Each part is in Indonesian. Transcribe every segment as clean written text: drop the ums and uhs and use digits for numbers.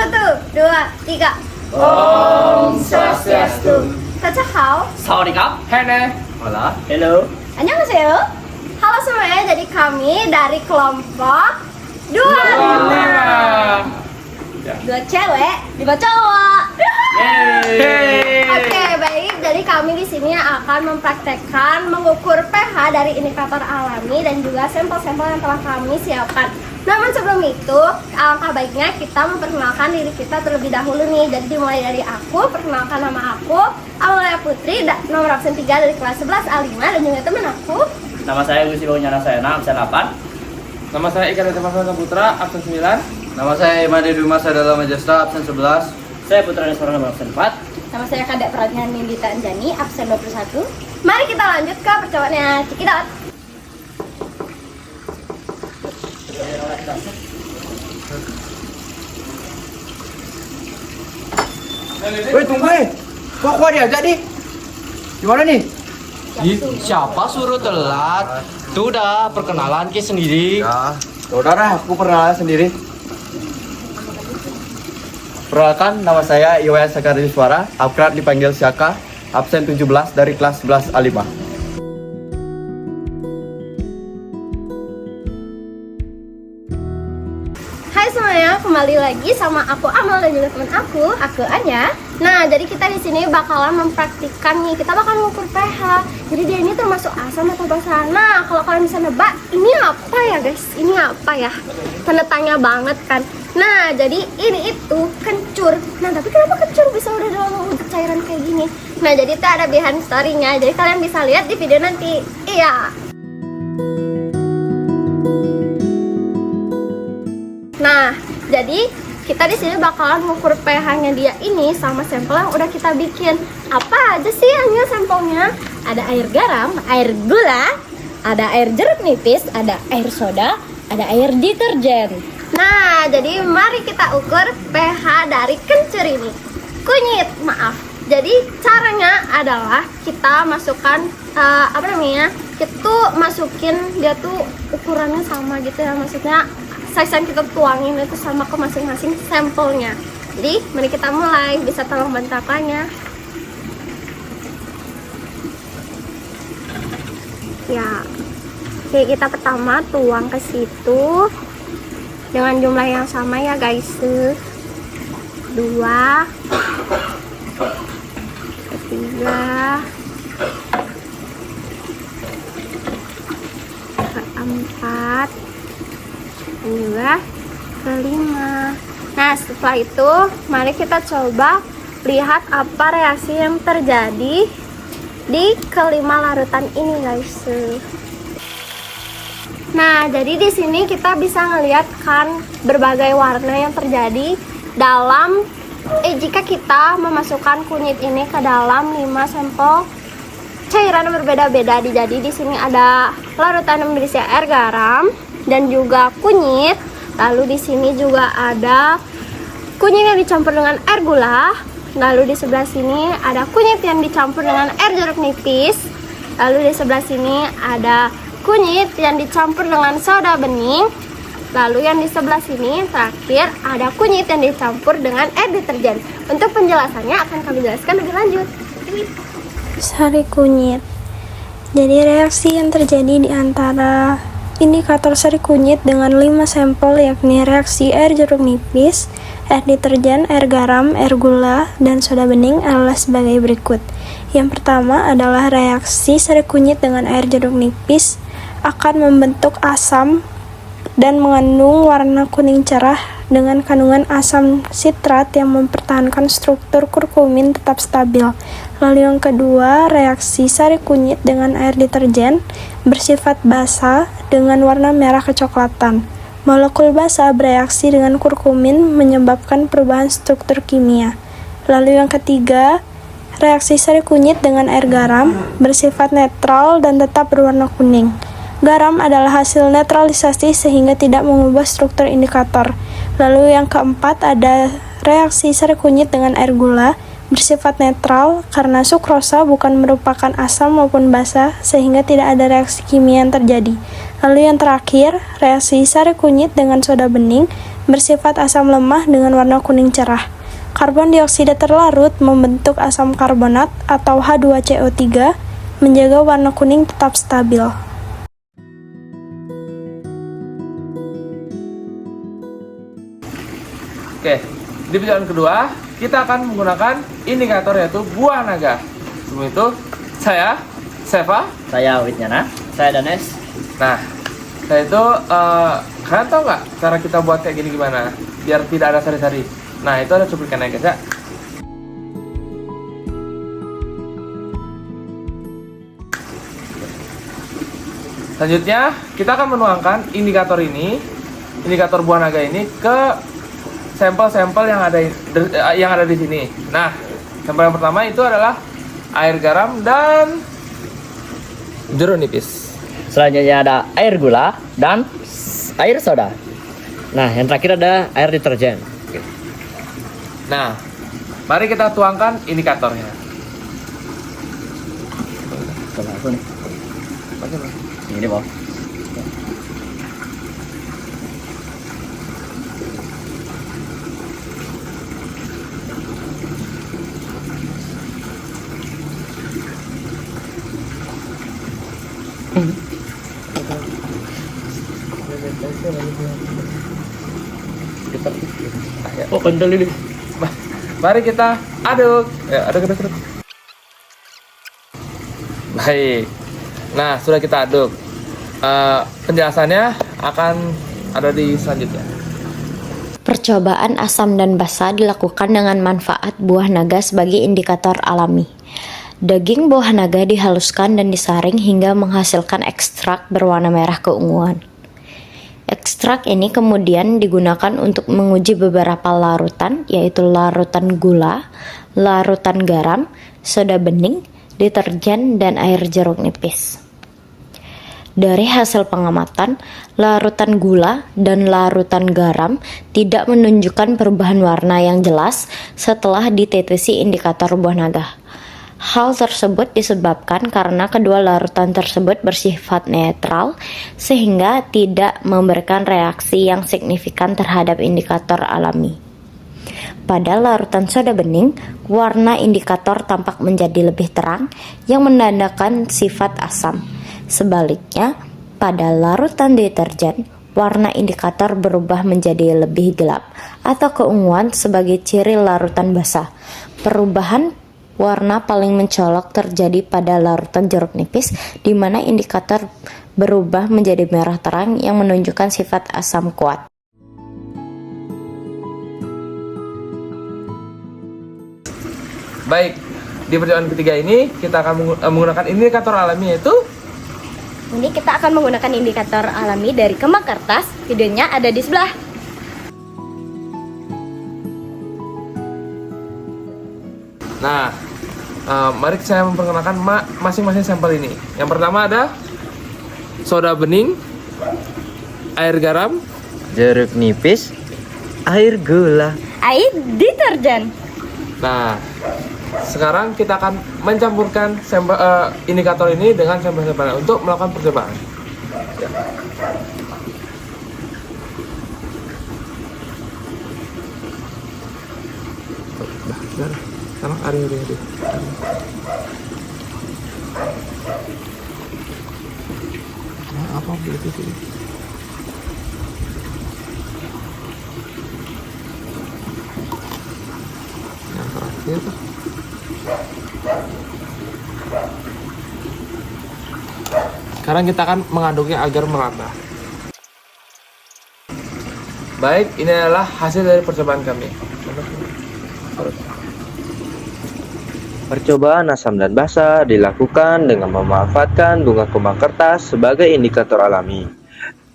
1, 2, 3. Om Swastiastu. 大家好 Sawadee-krap. Hana. Hola. Hello. Annyeonghaseyo. Halo semuanya, jadi kami dari kelompok 25. Dua cewek, 5 cowok. Yeay. Oke, baik. Jadi kami di sini akan mempraktekkan mengukur pH dari indikator alami dan juga sampel-sampel yang telah kami siapkan. Namun sebelum itu, alangkah baiknya kita memperkenalkan diri kita terlebih dahulu nih. Jadi dimulai dari aku, perkenalkan nama aku Amalia Putri, nomor absen 3 dari kelas 11 A5, dan juga teman aku. Nama saya Gusti Baunyana Sayana, absen 8. Nama saya Ikan Dharma Putra, absen 9. Nama saya Imade Duma Sadala Majesta, absen 11. Saya Putra Neswara, nomor absen 4. Nama saya Kadek Pradhan Nindita Anjani, absen 21. Mari kita lanjut ke percobaannya. Cekidot. Woi tunggu kok diajak nih? Gimana nih? Siapa suruh telat? Tuh dah perkenalan ke sendiri. Ya, saudara aku perkenalan sendiri. Perkenalkan, nama saya Iwayan Sakari Suara, akrab dipanggil Syaka, absen 17 dari kelas 11 A5. Hai semuanya, kembali lagi sama aku Amal dan juga teman aku Anya. Nah, jadi kita di sini bakalan mempraktikkan nih, kita bakal mengukur pH. Jadi dia ini termasuk asam atau basa. Nah, kalau kalian bisa nebak, ini apa ya guys? Ini apa ya? Tanda tanya banget kan. Nah, jadi ini itu kencur. Nah, tapi kenapa kencur bisa udah dalam cairan kayak gini? Nah, jadi itu ada behind story-nya. Jadi kalian bisa lihat di video nanti. Iya. Nah, jadi kita di sini bakalan mengukur pH-nya dia ini sama sampel yang udah kita bikin. Apa aja sih hanya sampelnya? Ada air garam, air gula, ada air jeruk nipis, ada air soda, ada air deterjen. Nah, jadi mari kita ukur pH dari kencur ini. Kunyit, maaf. Jadi caranya adalah kita masukkan kita tuh masukin dia tuh ukurannya sama gitu ya, maksudnya size yang kita tuangin itu sama ke masing-masing sampelnya. Jadi mari kita mulai, bisa tolong bantu apanya. Ya, oke, kita pertama tuang ke situ dengan jumlah yang sama ya guys. 2, 3, 4, dan juga kelima. Nah, setelah itu mari kita coba lihat apa reaksi yang terjadi di kelima larutan ini guys. Nah, jadi di sini kita bisa ngelihat kan berbagai warna yang terjadi dalam jika kita memasukkan kunyit ini ke dalam 5 sampel cairan yang berbeda-beda. Jadi di sini ada larutan yang berisi air garam dan juga kunyit. Lalu di sini juga ada kunyit yang dicampur dengan air gula. Lalu di sebelah sini ada kunyit yang dicampur dengan air jeruk nipis. Lalu di sebelah sini ada kunyit yang dicampur dengan soda bening. Lalu yang di sebelah sini terakhir ada kunyit yang dicampur dengan air deterjen. Untuk penjelasannya akan kami jelaskan lebih lanjut. Sari kunyit. Jadi reaksi yang terjadi di antara indikator sari kunyit dengan 5 sampel yakni reaksi air jeruk nipis, air deterjen, air garam, air gula, dan soda bening adalah sebagai berikut. Yang pertama adalah reaksi sari kunyit dengan air jeruk nipis akan membentuk asam dan mengandung warna kuning cerah dengan kandungan asam sitrat yang mempertahankan struktur kurkumin tetap stabil. Lalu yang kedua, reaksi sari kunyit dengan air deterjen bersifat basa dengan warna merah kecoklatan. Molekul basa bereaksi dengan kurkumin menyebabkan perubahan struktur kimia. Lalu yang ketiga, reaksi sari kunyit dengan air garam bersifat netral dan tetap berwarna kuning. Garam adalah hasil netralisasi sehingga tidak mengubah struktur indikator. Lalu yang keempat ada reaksi sari kunyit dengan air gula bersifat netral karena sukrosa bukan merupakan asam maupun basa sehingga tidak ada reaksi kimia yang terjadi. Lalu yang terakhir, reaksi sari kunyit dengan soda bening bersifat asam lemah dengan warna kuning cerah. Karbon dioksida terlarut membentuk asam karbonat atau H2CO3, menjaga warna kuning tetap stabil. Oke, di perjalanan kedua kita akan menggunakan indikator yaitu buah naga. Sebelum itu, saya Seva. Saya Witnyana. Saya Danes. Nah, saya itu kalian tahu nggak cara kita buat kayak gini gimana? Biar tidak ada sari-sari. Nah, itu ada cuplikannya guys ya. Selanjutnya, kita akan menuangkan indikator ini, indikator buah naga ini ke sampel-sampel yang ada di sini. Nah, sampel yang pertama itu adalah air garam dan jeruk nipis. Selanjutnya ada air gula dan air soda. Nah, yang terakhir ada air deterjen. Nah, mari kita tuangkan indikatornya. Coba aku nih. Ini bos. Oh, kental ini. Mari kita aduk. Ya, aduk. Baik. Nah, sudah kita aduk. Penjelasannya akan ada di selanjutnya. Percobaan asam dan basa dilakukan dengan manfaat buah naga sebagai indikator alami. Daging buah naga dihaluskan dan disaring hingga menghasilkan ekstrak berwarna merah keunguan. Ekstrak ini kemudian digunakan untuk menguji beberapa larutan, yaitu larutan gula, larutan garam, soda bening, deterjen, dan air jeruk nipis. Dari hasil pengamatan, larutan gula dan larutan garam tidak menunjukkan perubahan warna yang jelas setelah ditetesi indikator buah naga. Hal tersebut disebabkan karena kedua larutan tersebut bersifat netral sehingga tidak memberikan reaksi yang signifikan terhadap indikator alami. Pada larutan soda bening, warna indikator tampak menjadi lebih terang yang menandakan sifat asam. Sebaliknya, pada larutan deterjen, warna indikator berubah menjadi lebih gelap atau keunguan sebagai ciri larutan basah. Perubahan warna paling mencolok terjadi pada larutan jeruk nipis, di mana indikator berubah menjadi merah terang yang menunjukkan sifat asam kuat. Baik, di perjalanan ketiga ini kita akan menggunakan indikator alami yaitu Ini kita akan menggunakan indikator alami dari kembang kertas. Videonya ada di sebelah. Nah, mari saya memperkenalkan masing-masing sampel ini. Yang pertama ada soda bening, air garam, Jeruk nipis, air gula. Air deterjen. Nah, sekarang kita akan mencampurkan sampel indikator ini dengan sampel-sampel untuk melakukan percobaan. Ya. Sekarang ari. Nah, apa begitu sih? Yang terakhir. Sekarang kita akan mengaduknya agar merata. Baik, ini adalah hasil dari percobaan kami. Percobaan asam dan basa dilakukan dengan memanfaatkan bunga kembang kertas sebagai indikator alami.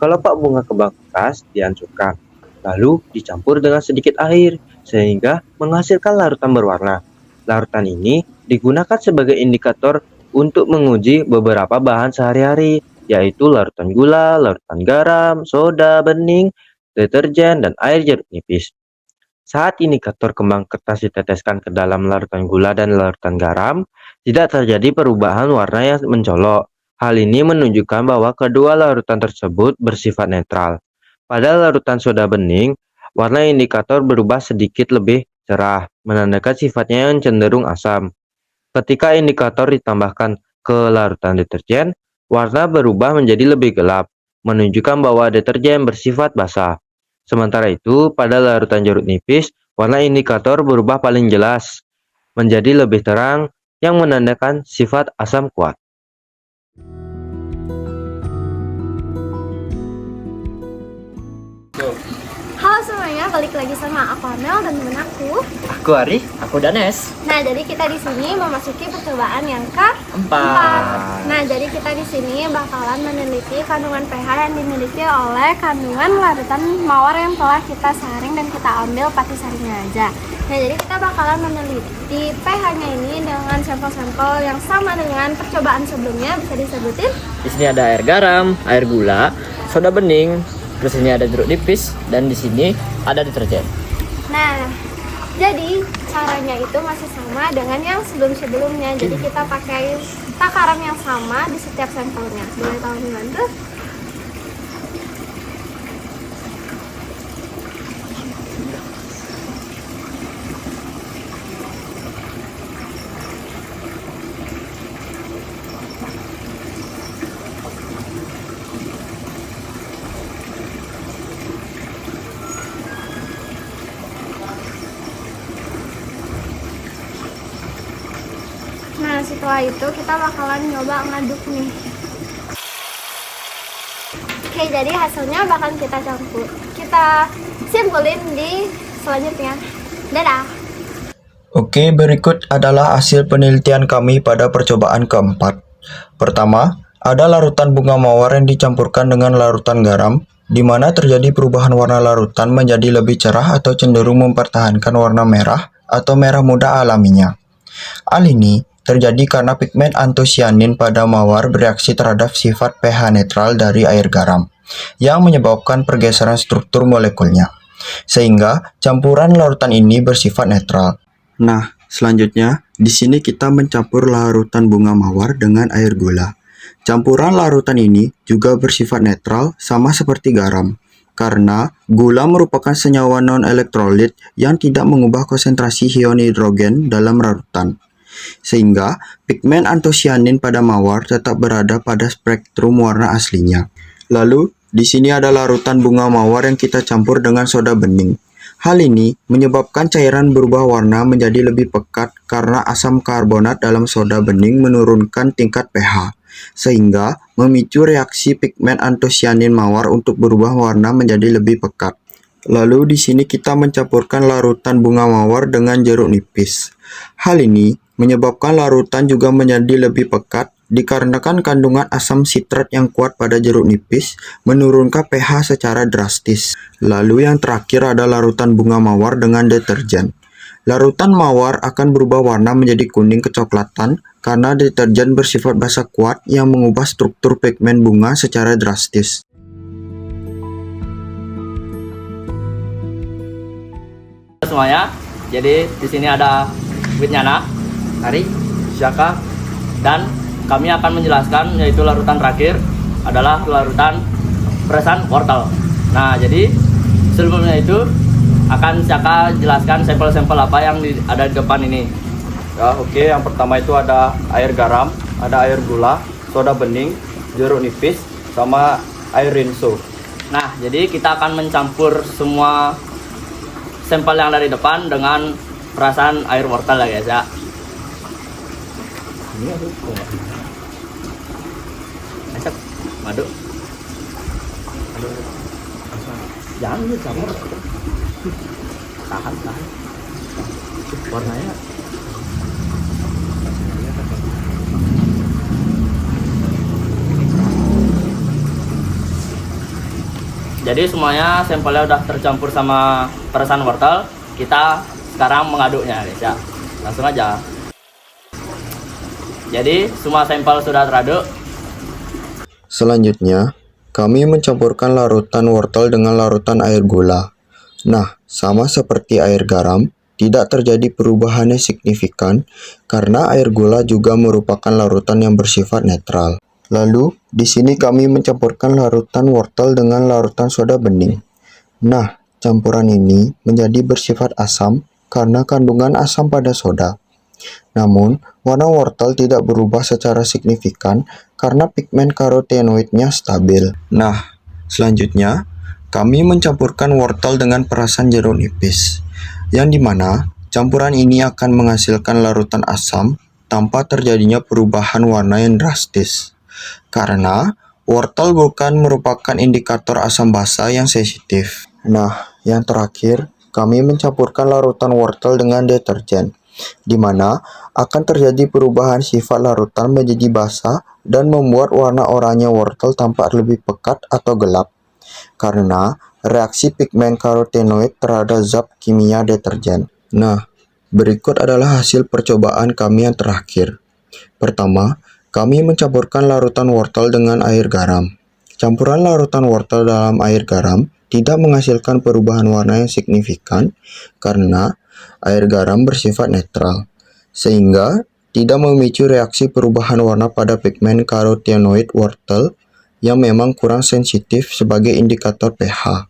Kelopak bunga kembang kertas dihancurkan, lalu dicampur dengan sedikit air sehingga menghasilkan larutan berwarna. Larutan ini digunakan sebagai indikator untuk menguji beberapa bahan sehari-hari, yaitu larutan gula, larutan garam, soda bening, deterjen, dan air jeruk nipis. Saat indikator kembang kertas diteteskan ke dalam larutan gula dan larutan garam, tidak terjadi perubahan warna yang mencolok. Hal ini menunjukkan bahwa kedua larutan tersebut bersifat netral. Pada larutan soda bening, warna indikator berubah sedikit lebih cerah, menandakan sifatnya yang cenderung asam. Ketika indikator ditambahkan ke larutan deterjen, warna berubah menjadi lebih gelap, menunjukkan bahwa deterjen bersifat basah. Sementara itu, pada larutan jeruk nipis, warna indikator berubah paling jelas, menjadi lebih terang, yang menandakan sifat asam kuat. Halo semuanya, balik lagi sama aku Amel dan temen aku. Aku Ari, aku Danes. Nah, jadi kita di sini memasuki percobaan yang keempat. Nah, jadi kita di sini bakalan meneliti kandungan pH yang dimiliki oleh kandungan larutan mawar yang telah kita saring dan kita ambil patisarinya aja. Nah, jadi kita bakalan meneliti pH-nya ini dengan sampel-sampel yang sama dengan percobaan sebelumnya. Bisa disebutin? Di sini ada air garam, air gula, soda bening, terus ini ada jeruk nipis, dan di sini ada deterjen. Nah, jadi caranya itu masih sama dengan yang sebelum-sebelumnya. Jadi kita pakai takaran yang sama di setiap sampelnya. Boleh tolong dibantu? Nah, setelah itu kita bakalan nyoba ngaduk nih. Oke, jadi hasilnya bakal kita campur. Kita simpulin di selanjutnya. Dadah! Oke, berikut adalah hasil penelitian kami pada percobaan keempat. Pertama, ada larutan bunga mawar yang dicampurkan dengan larutan garam, di mana terjadi perubahan warna larutan menjadi lebih cerah atau cenderung mempertahankan warna merah atau merah muda alaminya. Hal ini terjadi karena pigmen antosianin pada mawar bereaksi terhadap sifat pH netral dari air garam, yang menyebabkan pergeseran struktur molekulnya, sehingga campuran larutan ini bersifat netral. Nah, selanjutnya, di sini kita mencampur larutan bunga mawar dengan air gula. Campuran larutan ini juga bersifat netral sama seperti garam, karena gula merupakan senyawa non-elektrolit yang tidak mengubah konsentrasi ion hidrogen dalam larutan, sehingga pigmen antosianin pada mawar tetap berada pada spektrum warna aslinya. Lalu, di sini ada larutan bunga mawar yang kita campur dengan soda bening. Hal ini menyebabkan cairan berubah warna menjadi lebih pekat karena asam karbonat dalam soda bening menurunkan tingkat pH, sehingga memicu reaksi pigmen antosianin mawar untuk berubah warna menjadi lebih pekat. Lalu di sini kita mencampurkan larutan bunga mawar dengan jeruk nipis. Hal ini menyebabkan larutan juga menjadi lebih pekat dikarenakan kandungan asam sitrat yang kuat pada jeruk nipis menurunkan pH secara drastis. Lalu yang terakhir ada larutan bunga mawar dengan deterjen. Larutan mawar akan berubah warna menjadi kuning kecoklatan karena deterjen bersifat basah kuat yang mengubah struktur pigmen bunga secara drastis. Semuanya, jadi di sini ada Widnyana, Ari, Syaka, dan kami akan menjelaskan yaitu larutan terakhir adalah larutan peresan wortel. Nah, jadi sebelumnya itu akan Syaka jelaskan sampel-sampel apa yang ada di depan ini. Ya, oke, yang pertama itu ada air garam, ada air gula, soda bening, jeruk nipis, sama air rinso. Nah, jadi kita akan mencampur semua sampel yang dari depan dengan perasan air wortel ya guys ya. Ini aku masak madu. Jangan dicampur. Tahan. Warnanya jadi semuanya sampelnya udah tercampur sama perasan wortel. Kita sekarang mengaduknya guys ya. Langsung aja. Jadi semua sampel sudah teraduk. Selanjutnya, kami mencampurkan larutan wortel dengan larutan air gula. Nah, sama seperti air garam, tidak terjadi perubahan yang signifikan karena air gula juga merupakan larutan yang bersifat netral. Lalu, di sini kami mencampurkan larutan wortel dengan larutan soda bening. Nah, campuran ini menjadi bersifat asam karena kandungan asam pada soda. Namun, warna wortel tidak berubah secara signifikan karena pigmen karotenoidnya stabil. Nah, selanjutnya, kami mencampurkan wortel dengan perasan jeruk nipis, yang dimana campuran ini akan menghasilkan larutan asam tanpa terjadinya perubahan warna yang drastis. Karena wortel bukan merupakan indikator asam basa yang sensitif. Nah, yang terakhir, kami mencampurkan larutan wortel dengan deterjen, di mana akan terjadi perubahan sifat larutan menjadi basah dan membuat warna oranye wortel tampak lebih pekat atau gelap, karena reaksi pigmen karotenoid terhadap zat kimia deterjen. Nah, berikut adalah hasil percobaan kami yang terakhir. Pertama, kami mencampurkan larutan wortel dengan air garam. Campuran larutan wortel dalam air garam tidak menghasilkan perubahan warna yang signifikan karena air garam bersifat netral, sehingga tidak memicu reaksi perubahan warna pada pigmen karotenoid wortel yang memang kurang sensitif sebagai indikator pH.